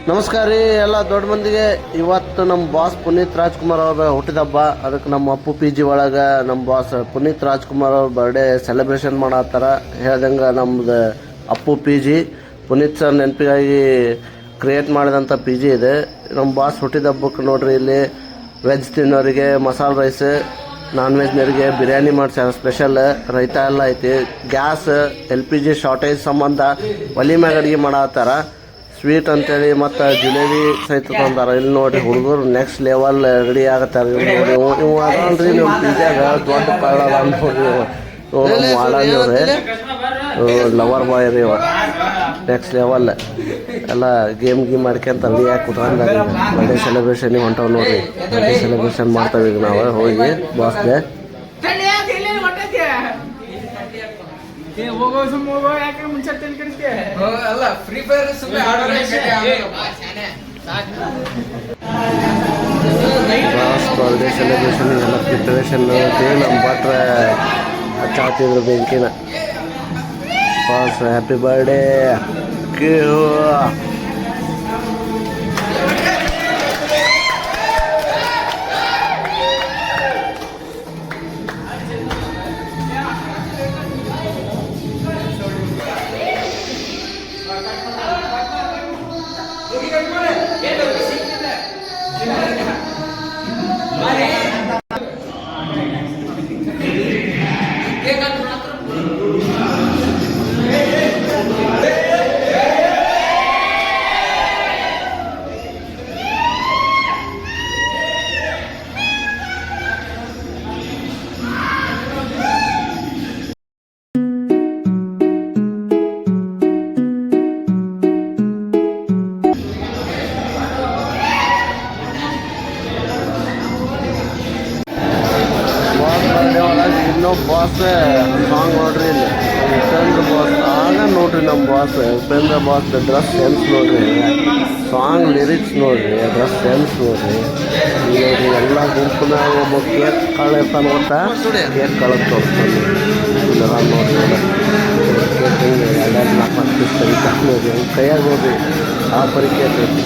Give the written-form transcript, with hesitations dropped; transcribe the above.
ನಮಸ್ಕಾರ ರೀ ಎಲ್ಲ ದೊಡ್ಡ ಮಂದಿಗೆ. ಇವತ್ತು ನಮ್ಮ ಬಾಸ್ ಪುನೀತ್ ರಾಜ್ಕುಮಾರ್ ಅವ್ರ ಹುಟ್ಟಿದಬ್ಬ. ಅದಕ್ಕೆ ನಮ್ಮ ಅಪ್ಪು ಪಿ ಜಿ ಒಳಗೆ ನಮ್ಮ ಬಾಸ್ ಪುನೀತ್ ರಾಜ್ಕುಮಾರ್ ಅವ್ರ ಬರ್ಡೇ ಸೆಲೆಬ್ರೇಷನ್ ಮಾಡತ್ತಾರ. ಹೇಳ್ದಂಗೆ ನಮ್ದು Appu P G Puneeth sir ನೆನಪಿಗಾಗಿ ಕ್ರಿಯೇಟ್ ಮಾಡಿದಂಥ ಪಿ ಜಿ ಇದೆ. ನಮ್ಮ ಬಾಸ್ ಹುಟ್ಟಿದಬ್ಬಕ್ಕೆ ನೋಡ್ರಿ, ಇಲ್ಲಿ ವೆಜ್ ತಿನ್ನೋರಿಗೆ ಮಸಾಲೆ ರೈಸ್, ನಾನ್ ವೆಜ್ನವರಿಗೆ ಬಿರಿಯಾನಿ ಮಾಡ್ಸ್ಯಾರ. ಸ್ಪೆಷಲ್ ರೈತ ಎಲ್ಲ ಐತಿ. ಗ್ಯಾಸ್ LPG ಶಾರ್ಟೇಜ್ ಸಂಬಂಧ ಒಲಿ ಮ್ಯಾಗ ಅಡುಗೆ ಮಾಡತ್ತಾರ. ಸ್ವೀಟ್ ಅಂತೇಳಿ ಮತ್ತು ಜಿಲೇಬಿ ಸಹಿತ ತಂದಾರ. ಇಲ್ಲಿ ನೋಡಿರಿ ಹುಡುಗರು ನೆಕ್ಸ್ಟ್ ಲೆವೆಲ್ ರೆಡಿ ಆಗತ್ತಾರೆ. ನೋಡಿ ಇವು ಅದಲ್ರಿ ನಿಮ್ಮ ಪಿಜ್ಜಾಗ ದೊಡ್ಡ ಕಳ್ಳ ನೋಡ್ರಿ ಮಾಡಲ್ರಿ, ಲವರ್ ಬಾಯ್ ರೀ. ನೆಕ್ಸ್ಟ್ ಲೆವೆಲ್ ಎಲ್ಲ ಗೇಮ್ ಮಾಡ್ಕೊಂತ ರೆಡಿ ಆಗಿ ಕುತ್ಕೊಂಡಾರ. ಬರ್ಡೇ ಸೆಲೆಬ್ರೇಷನ್ ಹೊಂಟವ್ ನೋಡ್ರಿ. ಬರ್ಡೇ ಸೆಲೆಬ್ರೇಷನ್ ಮಾಡ್ತಾವೆ ಈಗ ನಾವು ಹೋಗಿ ಬಾಸ್ಗೆ. ಬಾಸ್ ಬರ್ಡೇ ಸೆಲೆಬ್ರೇಷನ್ ಎಲ್ಲ ಪ್ರಿಪರೇಷನ್ ನಮ್ಮ ಭಟ್ರ ಹಚ್ಚಾತಿದ್ರು ಬೆಂಕಿನ. Boss happy birthday. Boss song ನೋಡ್ರಿ, ಇಲ್ಲಿ ಉಪೇಂದ್ರ ಬಾಸ್ ಆಗ ನೋಡ್ರಿ. ನಮ್ಮ boss Upendra boss dress sense ನೋಡ್ರಿ, ಸಾಂಗ್ ಲಿರಿಕ್ಸ್ ನೋಡ್ರಿ, ಡ್ರೆಸ್ ಸೆನ್ಸ್ ನೋಡ್ರಿ. ನೋಡ್ರಿ ಎಲ್ಲ ಗುಂಪಿನಾಗ ಒಬ್ಬ ಕೇಕ್ ಕಾಳು ಇರ್ತಾನೆ ಗೊತ್ತಾ, ಕೇಕ್ ಕಾಳಕ್ಕೆ ತೋರಿಸ್ತಾನೆ. ಇದೆಲ್ಲ ನೋಡ್ರಿ, ಕೇಕ್ ಹಿಂಗೆ 2-4 ಪೀಸ್ ತೆಗಿತಾನೆ ನೋಡ್ರಿ. ಕೈಯಾಗ ನೋಡ್ರಿ ಆ ಪರಿ ಕೇಕ್ ಐತಿ.